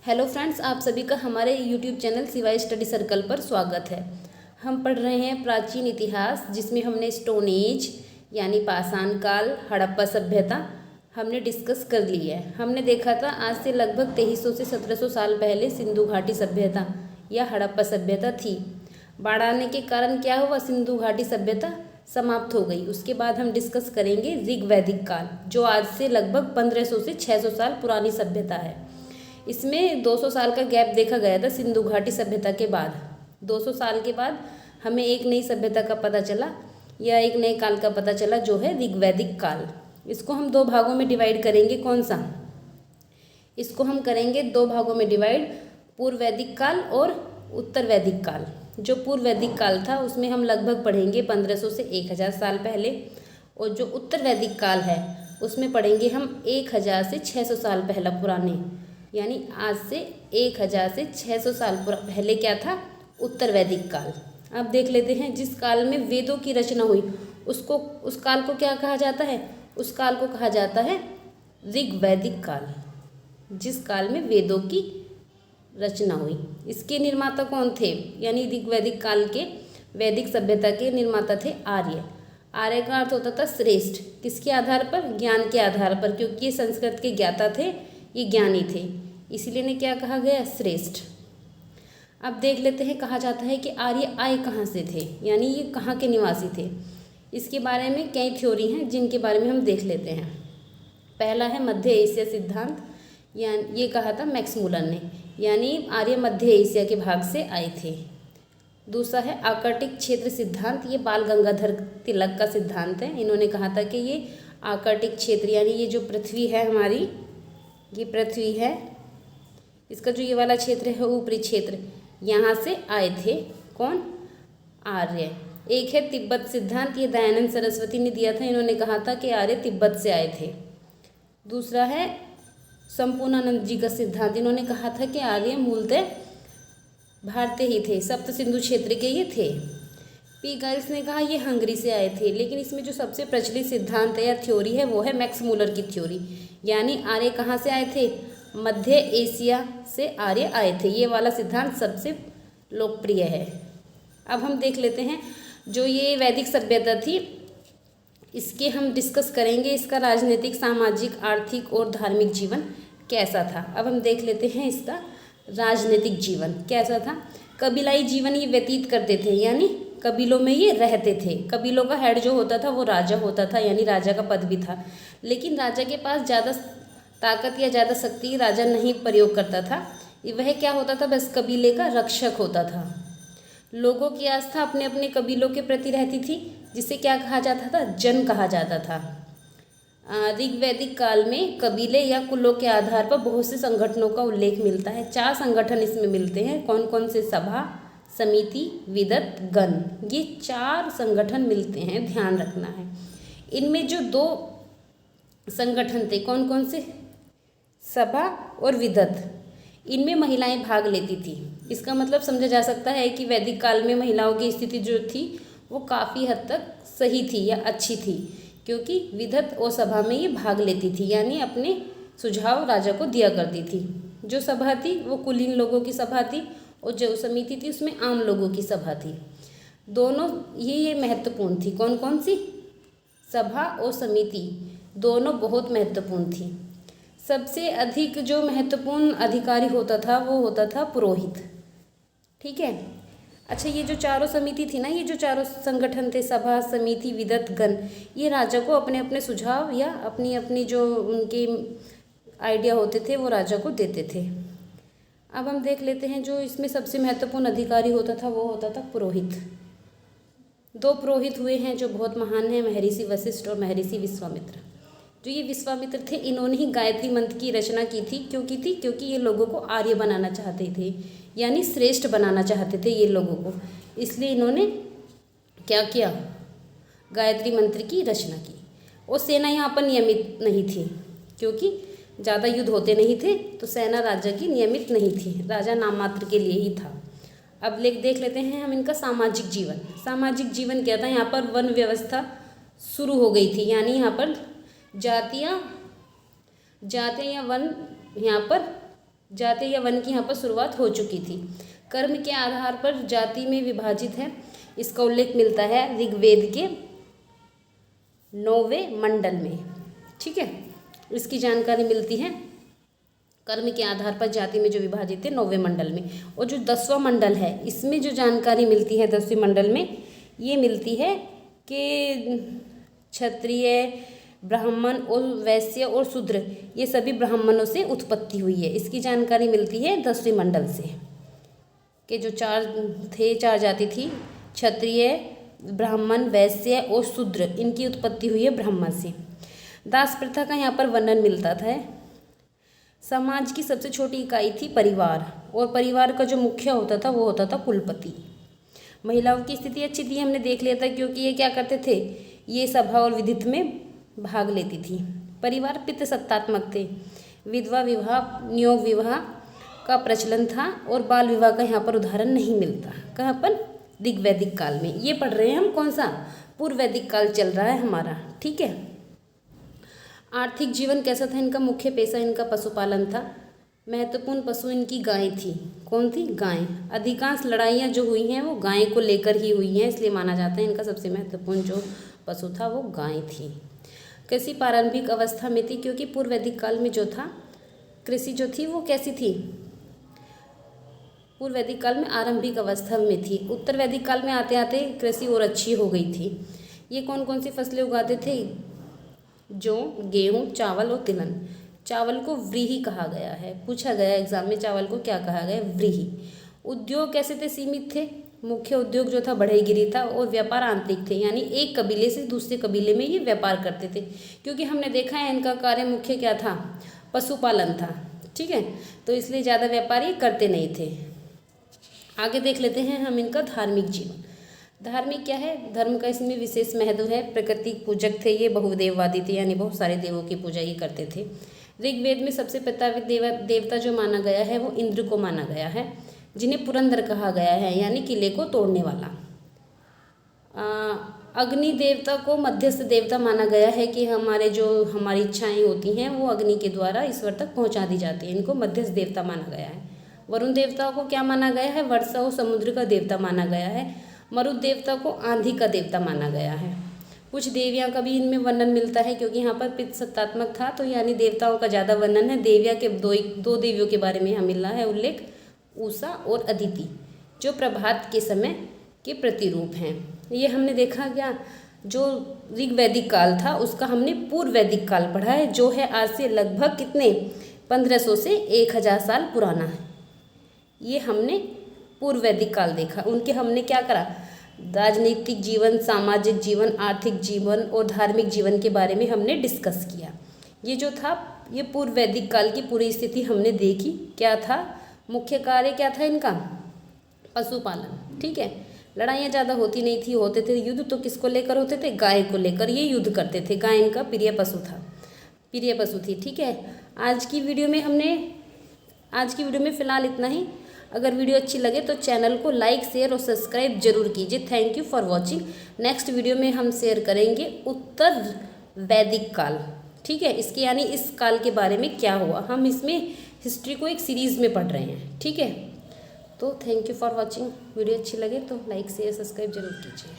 Hello friends, आप सभी का हमारे यूट्यूब चैनल सिवाय स्टडी सर्कल पर स्वागत है। हम पढ़ रहे हैं प्राचीन इतिहास, जिसमें हमने स्टोन एज यानी पाषाण काल, हड़प्पा सभ्यता हमने डिस्कस कर ली है। हमने देखा था आज से लगभग 2300 से 1700 साल पहले सिंधु घाटी सभ्यता या हड़प्पा सभ्यता थी। बाढ़ आने के कारण क्या हुआ, सिंधु घाटी सभ्यता समाप्त हो गई। उसके बाद हम डिस्कस करेंगे ऋग्वैदिक काल, जो आज से लगभग 1500 से 600 साल पुरानी सभ्यता है। इसमें 200 साल का गैप देखा गया था सिंधु घाटी सभ्यता के बाद। 200 साल के बाद हमें एक नई सभ्यता का पता चला या एक नए काल का पता चला, जो है ऋग्वैदिक काल। इसको हम दो भागों में डिवाइड करेंगे। कौन सा? इसको हम करेंगे दो भागों में डिवाइड, पूर्व वैदिक काल और उत्तर वैदिक काल। जो पूर्व वैदिक काल था उसमें हम लगभग पढ़ेंगे 1500 से 1000 साल पहले, और जो उत्तर वैदिक काल है उसमें पढ़ेंगे हम 1000 से 600 साल पहला पुराने, यानी आज से 1000 से 600 साल पहले क्या था, उत्तर वैदिक काल। अब देख लेते हैं जिस काल में वेदों की रचना हुई उस काल को क्या कहा जाता है? उस काल को कहा जाता है ऋग्वैदिक काल। जिस काल में वेदों की रचना हुई, इसके निर्माता कौन थे? यानी ऋग्वैदिक काल के वैदिक सभ्यता के निर्माता थे आर्य। आर्य का अर्थ होता था श्रेष्ठ। किसके आधार पर? ज्ञान के आधार पर, क्योंकि ये संस्कृत के ज्ञाता थे, ये ज्ञानी थे, इसीलिए इन्हें क्या कहा गया? श्रेष्ठ। अब देख लेते हैं, कहा जाता है कि आर्य आए कहाँ से थे, यानी ये कहाँ के निवासी थे। इसके बारे में कई थ्योरी हैं जिनके बारे में हम देख लेते हैं। पहला है मध्य एशिया सिद्धांत, ये कहा था मैक्स मूलर ने, यानी आर्य मध्य एशिया के भाग से आए थे। दूसरा है आर्कटिक क्षेत्र सिद्धांत, ये बाल गंगाधर तिलक का सिद्धांत है। इन्होंने कहा था कि ये आर्कटिक क्षेत्र, यानी ये जो पृथ्वी है हमारी, ये पृथ्वी है, इसका जो ये वाला क्षेत्र है ऊपरी क्षेत्र, यहाँ से आए थे। कौन? आर्य। एक है तिब्बत सिद्धांत, ये दयानंद सरस्वती ने दिया था। इन्होंने कहा था कि आर्य तिब्बत से आए थे। दूसरा है संपूर्णानंद जी का सिद्धांत, इन्होंने कहा था कि आर्य मूलतः भारतीय ही थे, सप्त सिंधु क्षेत्र के ये थे। पी गर्ल्स ने कहा ये हंगरी से आए थे, लेकिन इसमें जो सबसे प्रचलित सिद्धांत है या थ्योरी है वो है मैक्स मूलर की थ्योरी, यानी आर्य कहाँ से आए थे? मध्य एशिया से आर्य आए थे। ये वाला सिद्धांत सबसे लोकप्रिय है। अब हम देख लेते हैं जो ये वैदिक सभ्यता थी, इसके हम डिस्कस करेंगे इसका राजनीतिक, सामाजिक, आर्थिक और धार्मिक जीवन कैसा था। अब हम देख लेते हैं इसका राजनीतिक जीवन कैसा था। कबीलाई जीवन ये व्यतीत करते थे, यानी कबीलों में ये रहते थे। कबीलों का हेड जो होता था वो राजा होता था, यानी राजा का पद भी था, लेकिन राजा के पास ज़्यादा ताकत या ज़्यादा शक्ति राजा नहीं प्रयोग करता था। वह क्या होता था? बस कबीले का रक्षक होता था। लोगों की आस्था अपने अपने कबीलों के प्रति रहती थी, जिसे क्या कहा जाता था? जन कहा जाता था। ऋग्वैदिक काल में कबीले या कुलों के आधार पर बहुत से संगठनों का उल्लेख मिलता है। 4 संगठन इसमें मिलते हैं। कौन कौन से? सभा, समिति, विदत, गण, ये 4 संगठन मिलते हैं, ध्यान रखना है। इनमें जो 2 संगठन थे, कौन कौन से? सभा और विदत, इनमें महिलाएं भाग लेती थी। इसका मतलब समझा जा सकता है कि वैदिक काल में महिलाओं की स्थिति जो थी वो काफ़ी हद तक सही थी या अच्छी थी, क्योंकि विदत और सभा में ये भाग लेती थी, यानी अपने सुझाव राजा को दिया करती थी। जो सभा थी वो कुलीन लोगों की सभा थी, और जो समिति थी उसमें आम लोगों की सभा थी। दोनों ये महत्वपूर्ण थी। कौन कौन सी? सभा और समिति, दोनों बहुत महत्वपूर्ण थी। सबसे अधिक जो महत्वपूर्ण अधिकारी होता था वो होता था पुरोहित। ठीक है। अच्छा, ये जो चारों समिति थी ना, ये जो चारों संगठन थे, सभा, समिति, विदत, गण, ये राजा को अपने अपने सुझाव या अपनी अपनी जो उनके आइडिया होते थे वो राजा को देते थे। अब हम देख लेते हैं जो इसमें सबसे महत्वपूर्ण अधिकारी होता था वो होता था पुरोहित। 2 पुरोहित हुए हैं जो बहुत महान हैं, महर्षि वशिष्ठ और महर्षि विश्वामित्र। जो ये विश्वामित्र थे, इन्होंने ही गायत्री मंत्र की रचना की थी। क्यों की थी? क्योंकि ये लोगों को आर्य बनाना चाहते थे, यानी श्रेष्ठ बनाना चाहते थे ये लोगों को, इसलिए इन्होंने क्या किया? गायत्री मंत्र की रचना की। और सेना यहाँ पर नियमित नहीं थी, क्योंकि ज़्यादा युद्ध होते नहीं थे, तो सेना राजा की नियमित नहीं थी, राजा नाम मात्र के लिए ही था। अब देख लेते हैं हम इनका सामाजिक जीवन। सामाजिक जीवन क्या था? यहाँ पर वन व्यवस्था शुरू हो गई थी, यानी यहाँ पर जातियाँ या वन यहाँ पर जाति या वर्ण की यहाँ पर शुरुआत हो चुकी थी। कर्म के आधार पर जाति में विभाजित है, इसका उल्लेख मिलता है ऋग्वेद के 9वें मंडल में। ठीक है, इसकी जानकारी मिलती है कर्म के आधार पर जाति में जो विभाजित है 9वें मंडल में। और जो 10वां मंडल है, इसमें जो जानकारी मिलती है 10वें मंडल में, ये मिलती है कि क्षत्रिय, ब्राह्मण और वैश्य और शूद्र, ये सभी ब्राह्मणों से उत्पत्ति हुई है। इसकी जानकारी मिलती है 10वें मंडल से, कि जो चार जाति थी, क्षत्रिय, ब्राह्मण, वैश्य और शूद्र, इनकी उत्पत्ति हुई है ब्राह्मण से। दास प्रथा का यहाँ पर वर्णन मिलता था। समाज की सबसे छोटी इकाई थी परिवार, और परिवार का जो मुखिया होता था वो होता था कुलपति। महिलाओं की स्थिति अच्छी थी, हमने देख लिया था, क्योंकि ये क्या करते थे, ये सभा और विधित में भाग लेती थी। परिवार पितृ सत्तात्मक थे। विधवा विवाह, नियोग विवाह का प्रचलन था, और बाल विवाह का यहाँ पर उदाहरण नहीं मिलता। कहाँ पर? ऋग्वैदिक काल में। ये पढ़ रहे हैं हम कौन सा? पूर्व वैदिक काल चल रहा है हमारा। ठीक है। आर्थिक जीवन कैसा था इनका? मुख्य पेशा इनका पशुपालन था। महत्वपूर्ण पशु इनकी गाय थी। कौन थी? गाय। अधिकांश लड़ाइयाँ जो हुई हैं वो गाय को लेकर ही हुई हैं, इसलिए माना जाता है इनका सबसे महत्वपूर्ण जो पशु था वो गाय थी। कृषि प्रारंभिक अवस्था में थी, क्योंकि पूर्व वैदिक काल में जो था कृषि जो थी वो कैसी थी? पूर्व वैदिक काल में आरंभिक अवस्था में थी। उत्तर वैदिक काल में आते आते कृषि और अच्छी हो गई थी। ये कौन कौन सी फसलें उगाते थे? जौ, गेहूँ, चावल और तिलहन। चावल को व्रीहि कहा गया है, पूछा गया एग्जाम में, चावल को क्या कहा गया? व्रीहि। उद्योग कैसे थे? सीमित थे। मुख्य उद्योग जो था बढ़ईगिरी था, और व्यापार आंतरिक थे, यानी एक कबीले से दूसरे कबीले में ये व्यापार करते थे। क्योंकि हमने देखा है इनका कार्य मुख्य क्या था? पशुपालन था। ठीक है, तो इसलिए ज़्यादा व्यापार ये करते नहीं थे। आगे देख लेते हैं हम इनका धार्मिक जीवन। धार्मिक क्या है? धर्म का इसमें विशेष महत्व है। प्रकृति पूजक थे ये, बहुदेववादी थे, यानी बहुत सारे देवों की पूजा ये करते थे। ऋग्वेद में सबसे प्रतापित देवता जो माना गया है वो इंद्र को माना गया है, जिन्हें पुरंदर कहा गया है, यानी किले को तोड़ने वाला। अग्नि देवता को मध्यस्थ देवता माना गया है, कि हमारी इच्छाएं होती हैं वो अग्नि के द्वारा ईश्वर तक पहुंचा दी जाती है, इनको मध्यस्थ देवता माना गया है। वरुण देवता को क्या माना गया है? वर्षा और समुद्र का देवता माना गया है। मरुत देवता को आंधी का देवता माना गया है। कुछ देवियाँ का भी इनमें वर्णन मिलता है, क्योंकि यहाँ पर पितृ सत्तात्मक था, तो यानी देवताओं का ज़्यादा वर्णन है। देविया के दो देवियों के बारे में यहाँ मिल रहा है उल्लेख, उषा और अदिति, जो प्रभात के समय के प्रतिरूप हैं। ये हमने देखा क्या, जो ऋग्वैदिक काल था उसका हमने पूर्व वैदिक काल पढ़ा है, जो है आज से लगभग कितने 1500 से 1000 साल पुराना है। ये हमने पूर्व वैदिक काल देखा। उनके हमने क्या करा? राजनीतिक जीवन, सामाजिक जीवन, आर्थिक जीवन और धार्मिक जीवन के बारे में हमने डिस्कस किया। ये जो था ये पूर्व वैदिक काल की पूरी स्थिति हमने देखी। क्या था? मुख्य कार्य क्या था इनका? पशुपालन। ठीक है, लड़ाइयाँ ज़्यादा होती नहीं थी, होते थे युद्ध तो किसको लेकर होते थे? गाय को लेकर ये युद्ध करते थे। गाय इनका प्रिय पशु था, प्रिय पशु थी। ठीक है, आज की वीडियो में फ़िलहाल इतना ही। अगर वीडियो अच्छी लगे तो चैनल को लाइक, शेयर और सब्सक्राइब जरूर कीजिए। Thank you for watching. Next video में हम शेयर करेंगे उत्तर वैदिक काल। ठीक है, इसके यानी इस काल के बारे में क्या हुआ, हम इसमें हिस्ट्री को एक सीरीज़ में पढ़ रहे हैं। ठीक है, तो thank you for watching. Video अच्छी लगे तो लाइक, शेयर, सब्सक्राइब जरूर कीजिए।